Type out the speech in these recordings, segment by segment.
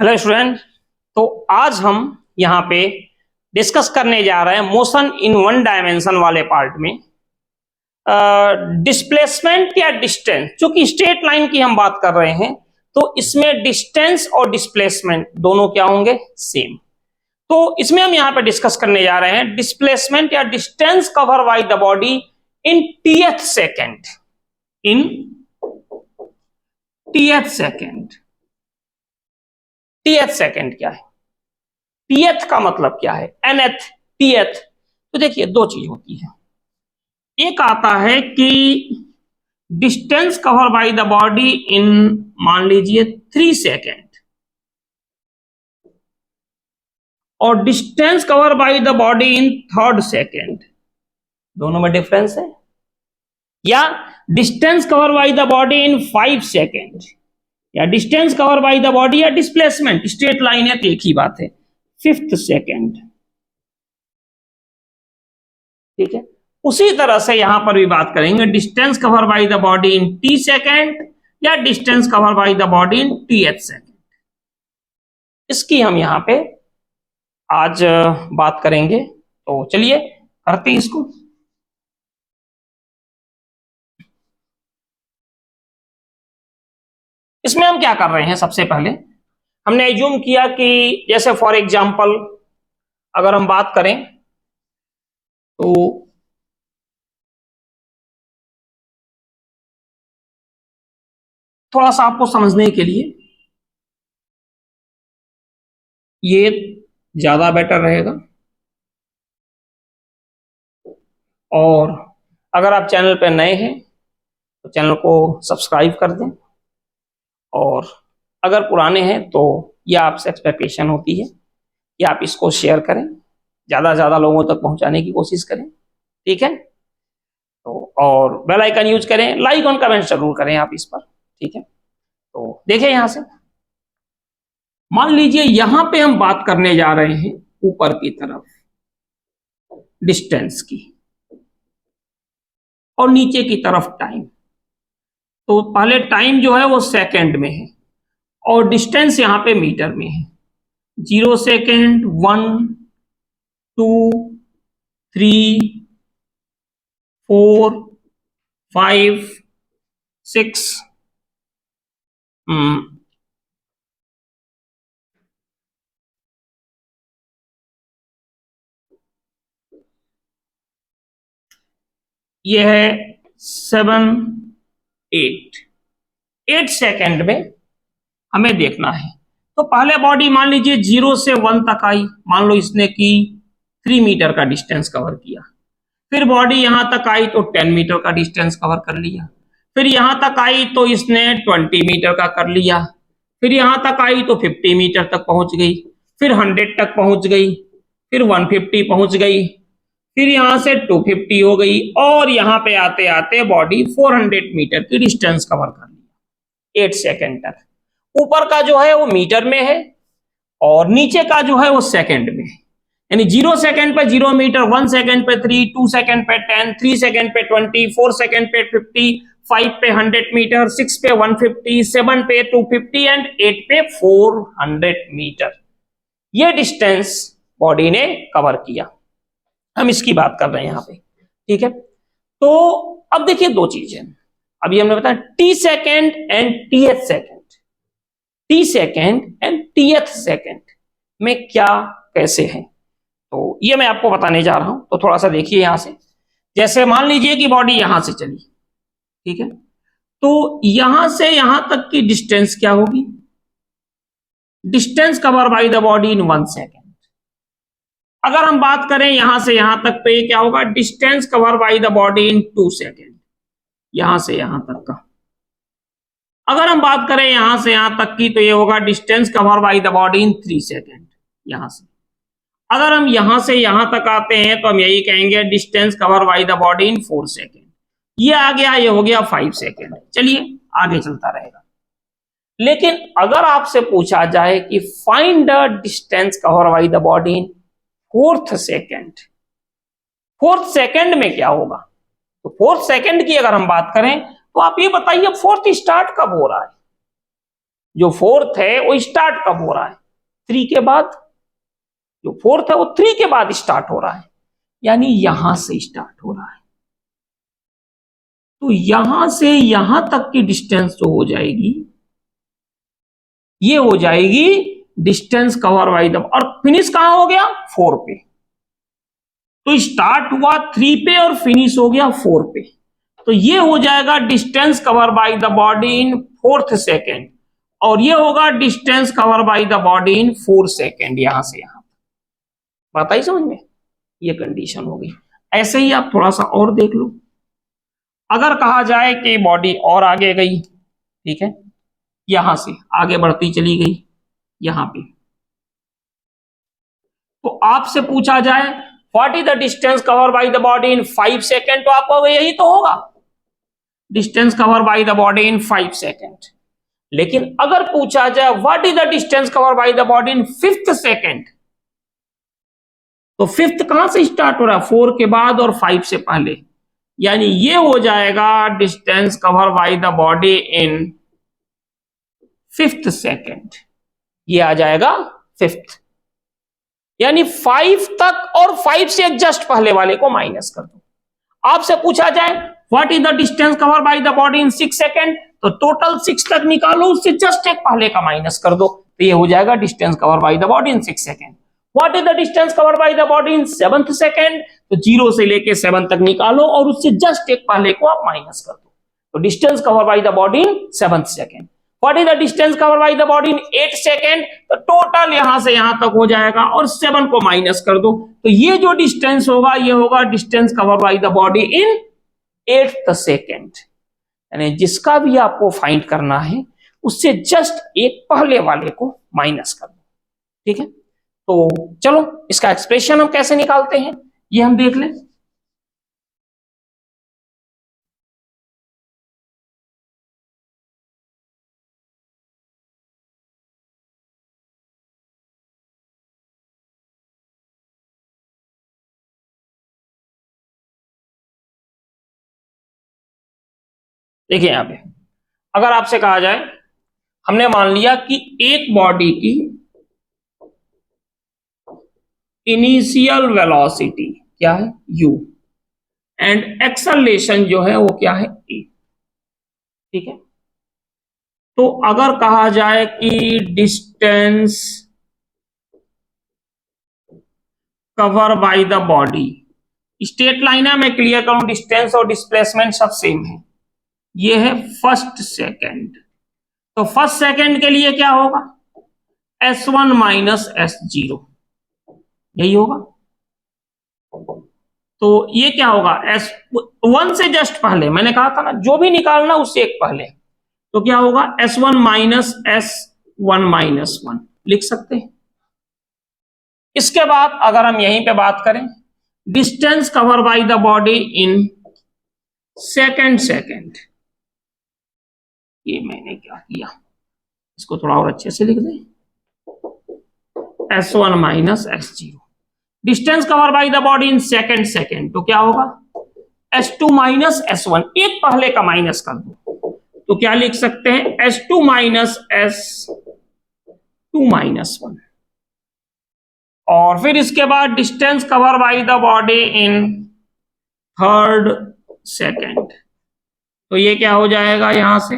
Hello student. तो आज हम यहाँ पे डिस्कस करने जा रहे हैं मोशन इन वन डायमेंशन वाले पार्ट में डिस्प्लेसमेंट या डिस्टेंस। चूंकि स्ट्रेट लाइन की हम बात कर रहे हैं तो इसमें डिस्टेंस और डिस्प्लेसमेंट दोनों क्या होंगे, सेम। तो इसमें हम यहाँ पे डिस्कस करने जा रहे हैं डिस्प्लेसमेंट या distance cover by the body in tth second. In tth second. Tth second क्या है? टीएथ का मतलब क्या है? Nth, tth. तो देखिए दो चीज होती है। एक आता है कि distance cover by the body in, मान लीजिए 3 सेकेंड, और distance cover by the body in third second. दोनों में डिफरेंस है। या distance cover by the body in 5 second, या distance cover by the body या डिस्प्लेसमेंट, स्ट्रेट लाइन है तो एक ही बात है, 5th सेकेंड। ठीक है। उसी तरह से यहां पर भी बात करेंगे distance cover by the body in t second या distance cover by the body in tth second. इसकी हम यहां पे आज बात करेंगे। तो चलिए करते हैं इसको। इसमें हम क्या कर रहे हैं, सबसे पहले हमने एज्यूम किया कि जैसे फॉर एग्जांपल अगर हम बात करें तो थोड़ा सा आपको समझने के लिए ये ज्यादा बेटर रहेगा। और अगर आप चैनल पर नए हैं तो चैनल को सब्सक्राइब कर दें, और अगर पुराने हैं तो यह आपसे एक्सपेक्टेशन होती है कि आप इसको शेयर करें, ज़्यादा से ज़्यादा लोगों तक पहुंचाने की कोशिश करें। ठीक है। तो और बेल आइकन यूज करें, लाइक और कमेंट जरूर करें आप इस पर। ठीक है। तो देखिए यहां से मान लीजिए यहां पे हम बात करने जा रहे हैं ऊपर की तरफ डिस्टेंस की, और नीचे की तरफ टाइम। तो पहले टाइम जो है वो सेकंड में है और डिस्टेंस यहां पे मीटर में है। 0 सेकेंड, 1, 2, 3, 4, 5, 6, यह है 7, 8 सेकेंड में हमें देखना है। तो पहले बॉडी मान लीजिए 0 से 1 तक आई, मान लो इसने की 3 मीटर का डिस्टेंस कवर किया। फिर बॉडी यहां तक आई तो 10 मीटर का डिस्टेंस कवर कर लिया। फिर यहां तक आई तो इसने 20 मीटर का कर लिया। फिर यहां तक आई तो 50 मीटर तक पहुंच गई। फिर 100 तक पहुंच गई। फिर 150 पहुंच गई। फिर यहां से 250 हो गई, और यहां पे आते आते बॉडी 400 मीटर की डिस्टेंस कवर कर लिया 8 सेकेंड तक। ऊपर का जो है वो मीटर में है और नीचे का जो है वो सेकंड में है। यानी 0 सेकंड पे 0 मीटर, 1 सेकंड पे 3, 2 सेकंड पे 10, 3 सेकंड पे 20, 4 सेकंड पे 50, 5 पे 100 मीटर, 6 पे 150, 7 पे 250 एंड 8 पे 400 मीटर। ये डिस्टेंस बॉडी ने कवर किया। हम इसकी बात कर रहे हैं यहां पे। ठीक है। तो अब देखिए दो चीजें अभी हमने बताया, t second and tth second. T second and tth second में क्या कैसे है, तो ये मैं आपको बताने जा रहा हूं। तो थोड़ा सा देखिए यहां से, जैसे मान लीजिए कि बॉडी यहां से चली। ठीक है। तो यहां से यहां तक की डिस्टेंस क्या होगी? Distance cover by the body in 1 second. अगर हम बात करें यहां से यहां तक तो ये क्या होगा? Distance cover by the body in 2 second, यहां से यहां तक का। अगर हम बात करें यहां से यहां तक की तो ये होगा distance cover by the body in 3 second, यहां से। अगर हम यहां से यहां तक आते हैं तो हम यही कहेंगे distance cover by the body in 4 second. ये आ गया, ये हो गया 5 सेकेंड। चलिए आगे चलता रहेगा। लेकिन अगर आपसे पूछा जाए कि find the distance cover by the body in 4th second, 4th second में क्या होगा? तो 4th सेकेंड की अगर हम बात करें तो आप ये बताइए 4th स्टार्ट कब हो रहा है? जो फोर्थ है वो स्टार्ट कब हो रहा है? 3 के बाद। जो फोर्थ है वो 3 के बाद स्टार्ट हो रहा है, यानी यहां से स्टार्ट हो रहा है। तो यहां से यहां तक की डिस्टेंस जो हो जाएगी, ये हो जाएगी डिस्टेंस कवर बाय द, और फिनिश कहां हो गया? 4 पे। तो स्टार्ट हुआ 3 पे और फिनिश हो गया 4 पे। तो ये हो जाएगा distance cover by the body in 4th second, और ये होगा distance cover by the body in 4 second, यहां से यहां। बात आई समझ में? ये कंडीशन हो गई। ऐसे ही आप थोड़ा सा और देख लो, अगर कहा जाए कि बॉडी और आगे गई, ठीक है, यहां से आगे बढ़ती चली गई यहां पे, तो आपसे पूछा जाए what is the distance cover by the body in 5 second, तो आपको यही तो होगा, distance cover by the body in 5 second. लेकिन अगर पूछा जाए what is the distance cover by the body in 5th second, तो 5th कहां से स्टार्ट हो रहा है? 4 के बाद और 5 से पहले, यानी ये हो जाएगा distance cover by the body in 5th second. ये आ जाएगा 5th, यानी 5 तक और 5 से जस्ट पहले वाले को माइनस कर दो। आपसे पूछा जाए what is the distance cover by the body in 6 second, तो टोटल 6 तक निकालो, उससे जस्ट एक पहले का माइनस कर दो, तो ये हो जाएगा distance cover by the body in 6 second. What is the distance cover by the body in 7th second, तो 0 से लेके 7 तक निकालो और उससे जस्ट एक पहले को आप माइनस कर दो, तो distance cover by the body in 7th second. What is the distance cover by the body in 8 second, तो टोटल यहां से यहां तक हो जाएगा और 7 को माइनस कर दो, तो ये जो डिस्टेंस होगा ये होगा distance cover by the body in 8th second. यानी जिसका भी आपको फाइंड करना है उससे जस्ट एक पहले वाले को माइनस कर दो, ठीक है। तो चलो इसका एक्सप्रेशन हम कैसे निकालते हैं ये हम देख लें। देखिए यहां पे अगर आपसे कहा जाए, हमने मान लिया कि एक बॉडी की इनिशियल वेलोसिटी क्या है? u, एंड एक्सेलरेशन जो है वो क्या है? a, ठीक है। तो अगर कहा जाए कि distance cover by the body, straight line है, मैं क्लियर करूं, डिस्टेंस और डिस्प्लेसमेंट सब सेम है, ये है 1st सेकेंड। तो 1st सेकेंड के लिए क्या होगा? s1 माइनस s0, यही होगा। तो ये क्या होगा? s1 से जस्ट पहले, मैंने कहा था ना जो भी निकालना उससे एक पहले, तो क्या होगा? s1 माइनस s1 माइनस 1 लिख सकते हैं। इसके बाद अगर हम यहीं पे बात करें, distance cover by the body in 2nd second, ये मैंने क्या किया, इसको थोड़ा और अच्छे से लिख दें, s1 minus s0, distance cover by the body in 2nd second, तो क्या होगा? s2 माइनस s1, एक पहले का माइनस कर दो, तो क्या लिख सकते हैं? s2 minus s2 minus 1। और फिर इसके बाद distance cover by the body in 3rd second, तो ये क्या हो जाएगा? यहां से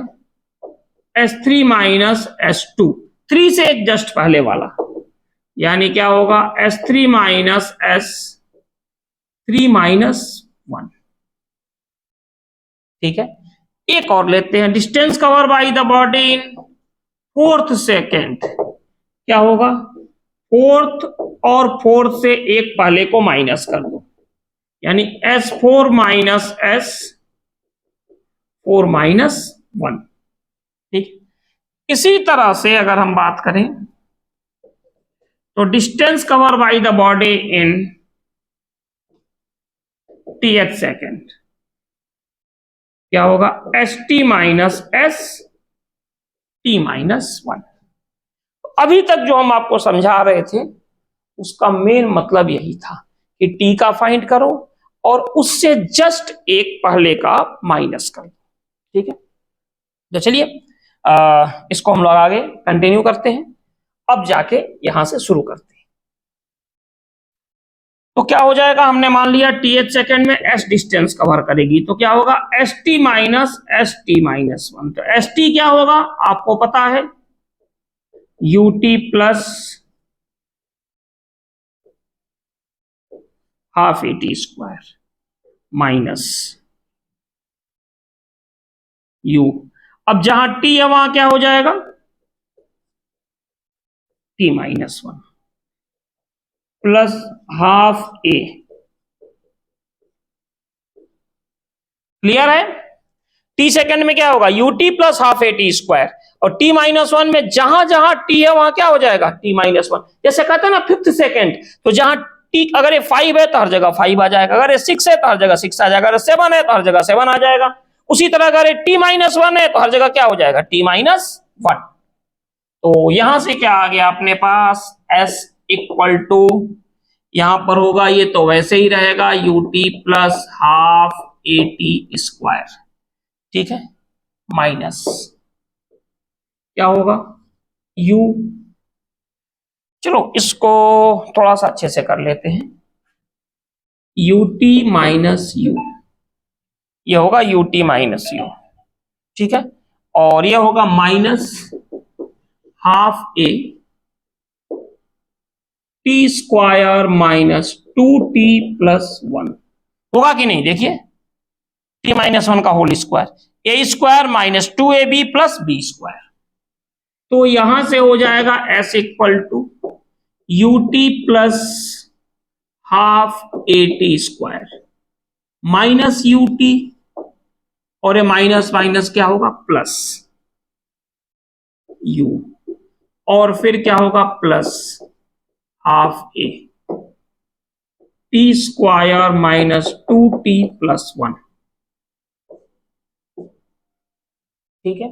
s3 माइनस s2, 3 से एक जस्ट पहले वाला, यानी क्या होगा? s3 माइनस s3 माइनस 1, ठीक है। एक और लेते हैं, distance cover by the body in 4th second, क्या होगा? 4th और 4th से एक पहले को माइनस कर दो, यानी s4 माइनस s4 माइनस 1, ठीक। इसी तरह से अगर हम बात करें तो distance cover by the body in tth second, क्या होगा? st minus st minus 1। अभी तक जो हम आपको समझा रहे थे उसका मेन मतलब यही था कि t का फाइंड करो और उससे जस्ट एक पहले का माइनस करो, ठीक है। तो चलिए इसको हम लोग आगे कंटिन्यू करते हैं। अब जाके यहां से शुरू करते हैं। तो क्या हो जाएगा, हमने मान लिया th सेकेंड में s डिस्टेंस कवर करेगी, तो क्या होगा st माइनस st-1। तो st क्या होगा आपको पता है, ut plus half at square minus u। अब जहां t है वहां क्या हो जाएगा, t-1 plus half a। Clear है। टी सेकंड में क्या होगा, ut plus half a t square, और t-1 में जहां जहां t है वहां क्या हो जाएगा t-1। जैसे कहते हैं ना फिफ्थ सेकंड, तो जहां t अगर ये 5 है तो हर जगह 5 आ जाएगा, अगर ये 6 है तो हर जगह 6 आ जाएगा, अगर 7 है तो हर जगह 7 आ जाएगा। उसी तरह अगर ये t-1 है तो हर जगह क्या हो जाएगा t-1। तो यहां से क्या आ गया अपने पास, s इक्वल टू, यहां पर होगा ये तो वैसे ही रहेगा ut plus half a t square, ठीक है, माइनस क्या होगा u। चलो इसको थोड़ा सा अच्छे से कर लेते हैं, ut माइनस u, ये होगा ut माइनस u, ठीक है, और ये होगा minus half a t square minus 2t plus 1, होगा कि नहीं, देखिए t-1 का whole square, a square minus 2ab plus b square. तो यहां से हो जाएगा s equal to ut plus half a t square minus ut, और ये माइनस माइनस क्या होगा प्लस u, और फिर क्या होगा plus half a t square minus 2t plus 1, ठीक है।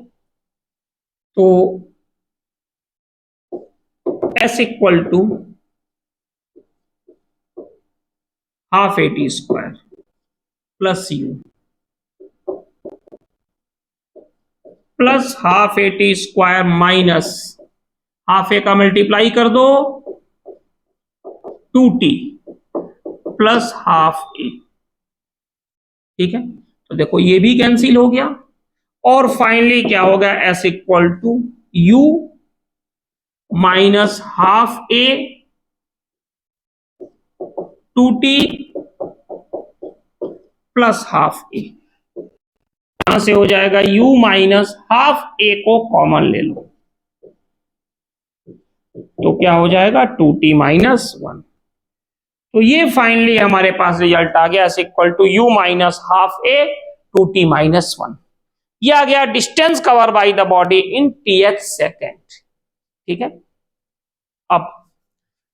तो s equal to half a t square plus u plus half a t square minus half a का मल्टीप्लाई कर दो 2t प्लस हाफ ए, ठीक है। तो देखो ये भी कैंसिल हो गया, और फाइनली क्या हो गया s equal to u minus half a 2t plus half a. यहां से हो जाएगा u माइनस हाफ ए को कॉमन ले लो, तो क्या हो जाएगा 2t-1। तो ये फाइनली हमारे पास रिजल्ट आ गया, is equal to u minus half a 2t-1। ये आ गया distance cover by the body in th second, ठीक है। अब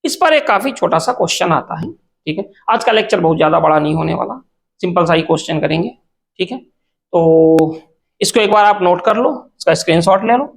इस पर एक काफी छोटा सा क्वेश्चन आता है, ठीक है। आज का लेक्चर बहुत ज्यादा बड़ा नहीं होने वाला, सिंपल सा ही क्वेश्चन करेंगे, ठीक है। तो इसको एक बार आप नोट कर लो, इसका स्क्रीनशॉट ले लो।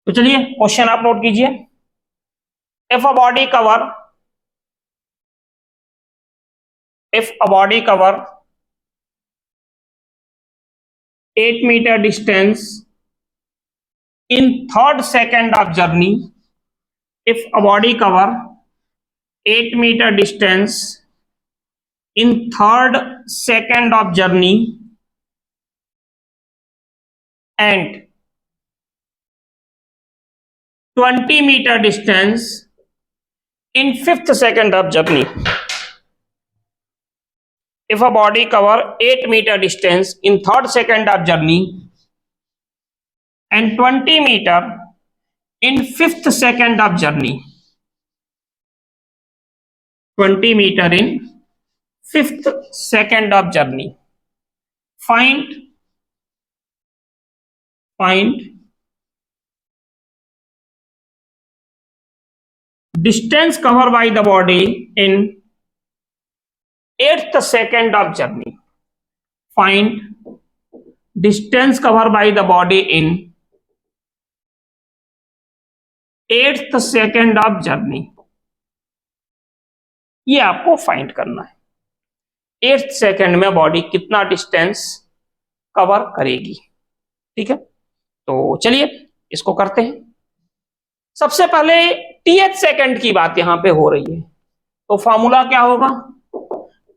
तो चलिए क्वेश्चन आप नोट कीजिए। If a body cover, if a body cover 8 meter distance in third second of journey, if a body cover 8 meter distance in third second of journey and 20 meter distance in 5th second of journey. If a body cover 8 meter distance in 3rd second of journey and 20 meter in 5th second of journey, 20 meter in 5th second of journey, find distance covered by the body in 8th second of journey. Find distance covered by the body in 8th second of journey. ये आपको find करना है 8th second में body कितना distance cover करेगी। ठीक है, तो चलिए इसको करते हैं। सबसे पहले टीएच सेकेंड की बात यहां पे हो रही है, तो फॉर्मूला क्या होगा,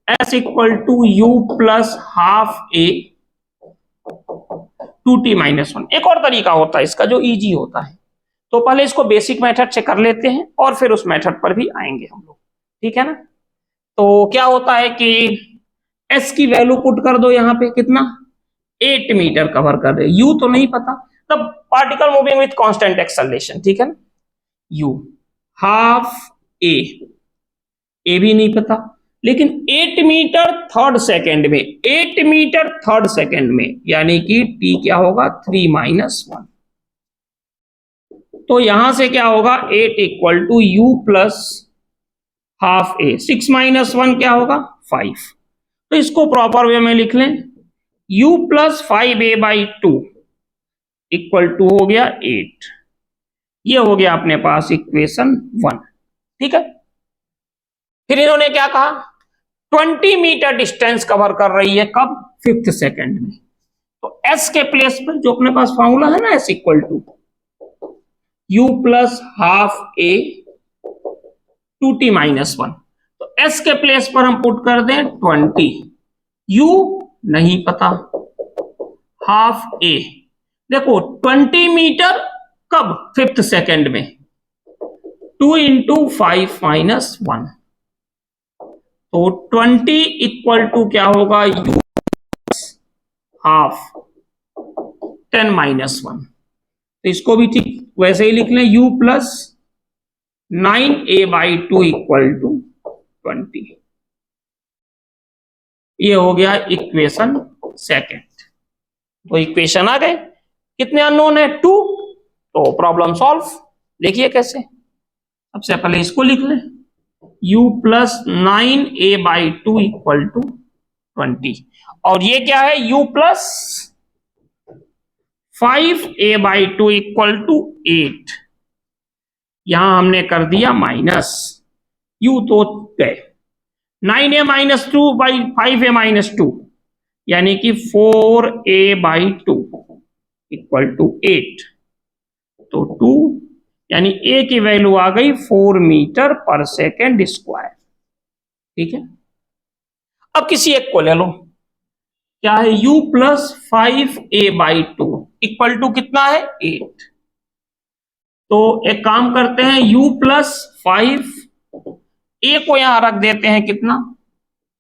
S equal to u plus half a two t minus one. एक और तरीका होता है इसका जो इजी होता है, तो पहले इसको बेसिक मेथड से कर लेते हैं और फिर उस मेथड पर भी आएंगे हम लोग। ठीक है ना, तो क्या होता है कि S की वैल्यू पुट कर दो यहां पे, कितना 8 मीटर कवर कर रहे, U तो नहीं पता, तब particle moving with constant acceleration. ठीक है ना, U हाफ ए भी नहीं पता, लेकिन 8 मीटर 3rd सेकेंड में, 8 मीटर 3rd सेकेंड में, यानी कि T क्या होगा 3 माइनस 1। तो यहां से क्या होगा 8 equal to u plus half a, 6 minus 1 क्या होगा 5। तो इसको प्रॉपर वे में लिख लें, u plus 5a by 2 equal to हो गया 8। ये हो गया अपने पास इक्वेशन 1। ठीक है, फिर इन्होंने क्या कहा 20 मीटर डिस्टेंस कवर कर रही है, कब 5th सेकेंड में। तो s के प्लेस पर जो अपने पास फॉर्मूला है ना, s equal to u plus half a two t minus 1, तो s के प्लेस पर हम पुट कर दें 20, u नहीं पता, हाफ ए, देखो 20 मीटर कब 5th सेकेंड में, 2 इंटू 5 माइनस 1, तो 20 इक्वल टू क्या होगा u हाफ 10 माइनस 1। तो इसको भी ठीक वैसे ही लिख लें, u plus 9a by 2 equal to 20। ये हो गया इक्वेशन सेकेंड। तो इक्वेशन आ गए, कितने अननोन है 2, तो प्रॉब्लम सॉल्व। देखिए कैसे, सबसे पहले इसको लिख लें, u plus 9a by 2 equal to 20, और ये क्या है u plus 5a by 2 equal to 8। यहां हमने कर दिया माइनस, u तो गए, 9a minus 2 by 5a minus 2, यानी कि 4a बाई 2 इक्वल टू 8। तो 2 यानी a की वैल्यू आ गई 4 मीटर पर सेकेंड स्क्वायर। ठीक है, अब किसी एक को ले लो, क्या है u plus 5a by 2 equal to कितना है 8। तो एक काम करते हैं, u प्लस 5 a को यहां रख देते हैं, कितना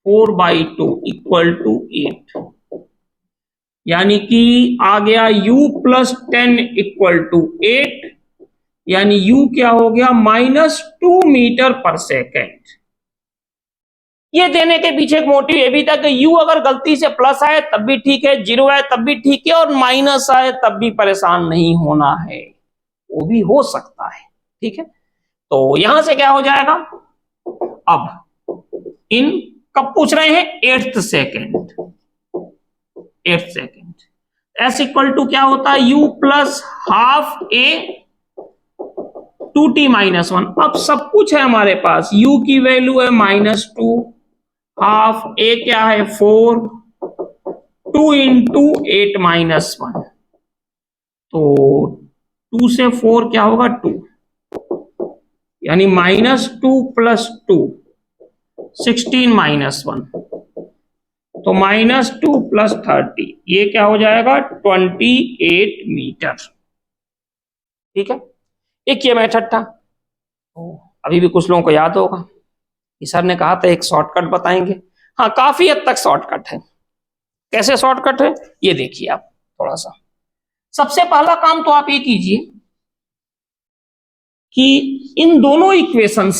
4 बाई 2 इक्वल टू 8, यानी कि आ गया u प्लस 10 इक्वल टू 8, यानी u क्या हो गया -2 मीटर पर सेकेंड। ये देने के पीछे एक मोटिव ये भी था कि u अगर गलती से प्लस आए तब भी ठीक है, 0 आए तब भी ठीक है, और माइनस आए तब भी परेशान नहीं होना है, वो भी हो सकता है। ठीक है, तो यहां से क्या हो जाएगा, अब इन कब पूछ रहे हैं 8th second, 8th second, s equal to क्या होता है u plus half a two t minus 1। अब सब कुछ है हमारे पास, u की वैल्यू है -2, हाफ a क्या है 4, 2 इंटू 8 माइनस 1, तो 2 से 4 क्या होगा 2, यानी -2 प्लस 2 16 माइनस 1, तो -2 प्लस 30, ये क्या हो जाएगा 28 मीटर। ठीक है, एक ये मेथड था, तो अभी भी कुछ लोगों को याद होगा कि सर ने कहा था एक शॉर्टकट बताएंगे। हाँ, काफी हद तक शॉर्टकट है। कैसे शॉर्टकट है ये देखिए आप थोड़ा सा। सबसे पहला काम तो आप ये कीजिए कि इन दोनों इक्वेशन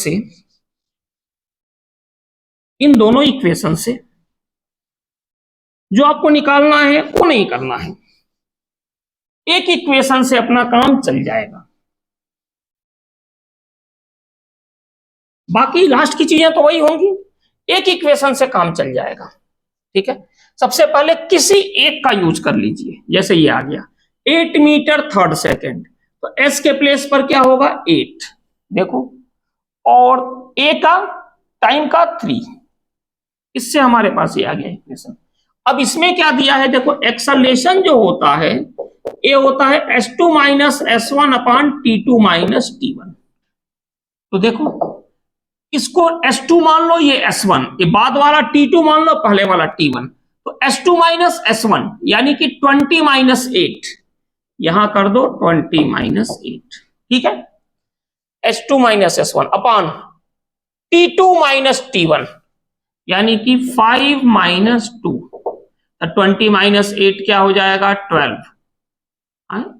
से जो आपको निकालना है वो नहीं करना है, एक इक्वेशन से अपना काम चल जाएगा, बाकी लास्ट की चीजें तो वही होंगी, एक इक्वेशन से काम चल जाएगा। ठीक है, सबसे पहले किसी एक का यूज कर लीजिए। जैसे ये आ गया 8 मीटर थर्ड सेकेंड, तो एस के प्लेस पर क्या होगा 8, देखो, और ए का टाइम का 3, इससे हमारे पास ये आ गया इक्वेशन। अब इसमें क्या दिया है देखो, एक्सलेशन जो होता है ये होता है s2 minus s1 upon t2 minus t1। तो देखो इसको s2 मान लो, ये s1, ये बाद वाला t2 मान लो, पहले वाला t1, तो s2 माइनस s1 यानी कि 20 माइनस 8, यहां कर दो 20 माइनस 8। ठीक है, s2 minus s1 upon t2 minus t1 यानी कि 5 माइनस 2, तो 20 माइनस 8 क्या हो जाएगा 12।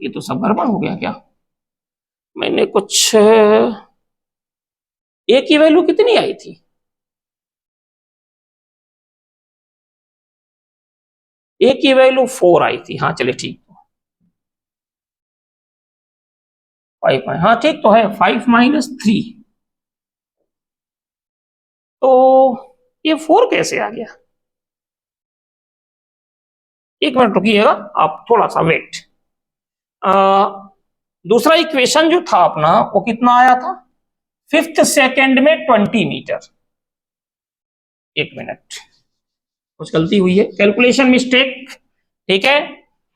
ये तो सब गड़बड़ हो गया क्या, मैंने कुछ ए की वैल्यू कितनी आई थी, ए की वैल्यू 4 आई थी। हाँ चलिए ठीक, 5, हाँ ठीक तो है, 5 माइनस 3, तो ये 4 कैसे आ गया, एक मिनट रुकिएगा आप, थोड़ा सा वेट। दूसरा इक्वेशन जो था अपना वो कितना आया था, 5th सेकेंड में 20 मीटर। एक मिनट, कुछ गलती हुई है, कैलकुलेशन मिस्टेक। ठीक है,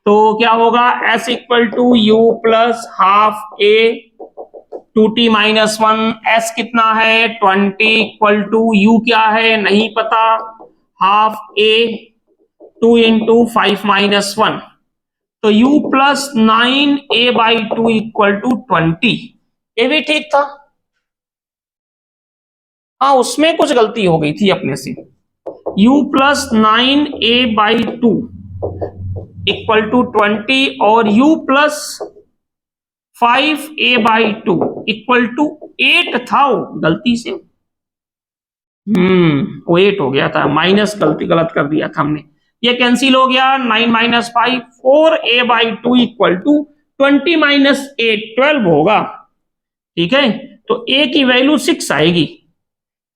तो क्या होगा, s equal to u plus half a 2t minus 1, s कितना है 20 इक्वल टू यू क्या है नहीं पता, हाफ ए 2 इंटू 5 माइनस 1, तो u plus 9a/2 equal to 20। ये भी ठीक था, हाँ उसमें कुछ गलती हो गई थी अपने से, u plus 9a/2 equal to 20 और u plus 5a/2 equal to 8 था, वो गलती से वो 8 हो गया था, माइनस गलत कर दिया था हमने, ये कैंसिल हो गया, 9 minus 5 4a/2 equal to 20 minus 8 12 होगा। ठीक है, तो a की वैल्यू 6 आएगी,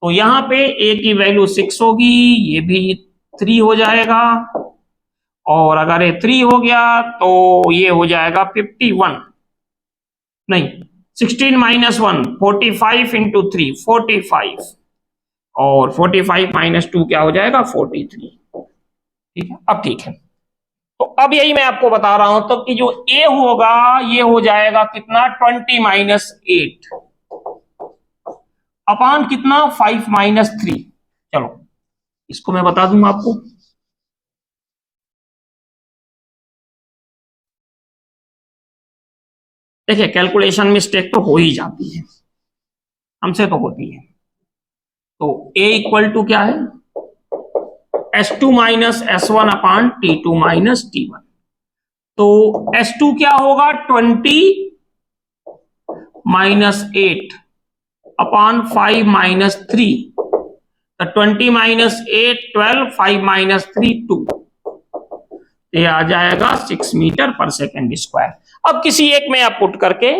तो यहां पे a की वैल्यू 6 होगी, ये भी 3 हो जाएगा, और अगर ये 3 हो गया तो ये हो जाएगा 51, नहीं 16 माइनस 1 45 इंटू 3 45, और 45 माइनस 2 क्या हो जाएगा 43। ठीक है, अब ठीक है, तो अब यही मैं आपको बता रहा हूं, तो कि जो a होगा ये हो जाएगा कितना 20 माइनस 8 अपान कितना 5 माइनस 3। चलो इसको मैं बता दूंगा आपको, देखिए कैलकुलेशन मिस्टेक तो हो ही जाती है, हमसे तो होती है। तो a इक्वल टू क्या है s2 माइनस s1 अपान t2 माइनस t1, तो s2 क्या होगा 20 माइनस 8 अपान 5 माइनस 3, तो 20 माइनस 8 12, 5 माइनस 3 2, ये आ जाएगा 6 मीटर पर सेकेंड स्क्वायर। अब किसी एक में आप पुट करके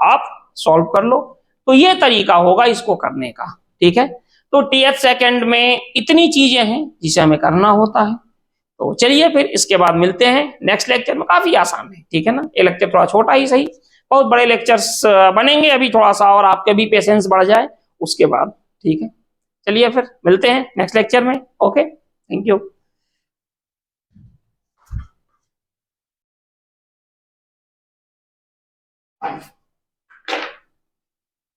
आप सॉल्व कर लो, तो ये तरीका होगा इसको करने का। ठीक है, तो टीएच सेकेंड में इतनी चीजें हैं जिसे हमें करना होता है। तो चलिए फिर इसके बाद मिलते हैं नेक्स्ट लेक्चर में, काफी आसान है। ठीक है ना, ये लेक्चर थोड़ा छोटा ही सही, बहुत बड़े लेक्चर्स बनेंगे अभी थोड़ा सा, और आपके भी पेशेंस बढ़ जाए उसके बाद। ठीक है, चलिए फिर मिलते हैं नेक्स्ट लेक्चर में। Okay, thank you.